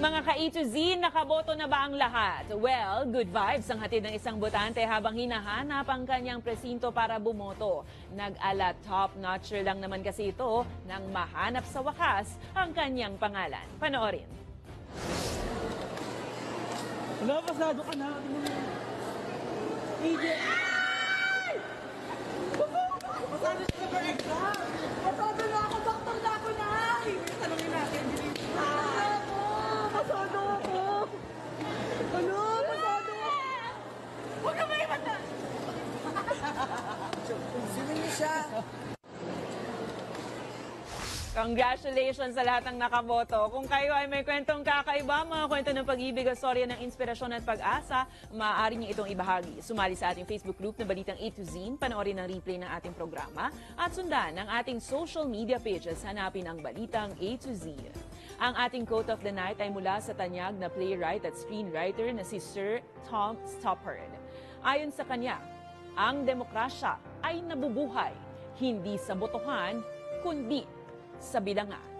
Mga ka-A to Z, nakaboto na ba ang lahat? Well, good vibes ang hatid ng isang botante habang hinahanap ang kanyang presinto para bumoto. Nag-ala top-notcher lang naman kasi ito nang mahanap sa wakas ang kanyang pangalan. Panoorin. Wala, pasado ka na. AJ! Pasado siya sa exam! Pasado na ako! Doktor na ako na! Tanungin natin, pasado ako! Ano? Pasado ako! Huwag ka may mata! Sino niya siya? Congratulations sa lahat ng nakaboto. Kung kayo ay may kwentong kakaiba, mga kwento ng pag-ibig o storya ng inspirasyon at pag-asa, maaari niyo itong ibahagi. Sumali sa ating Facebook group na Balitang A to Z, panoorin ang replay ng ating programa, at sundan ang ating social media pages, hanapin ang Balitang A to Z. Ang ating quote of the night ay mula sa tanyag na playwright at screenwriter na si Sir Tom Stoppard. Ayon sa kanya, ang demokrasya ay nabubuhay, hindi sa botohan, kundi sa bilangan.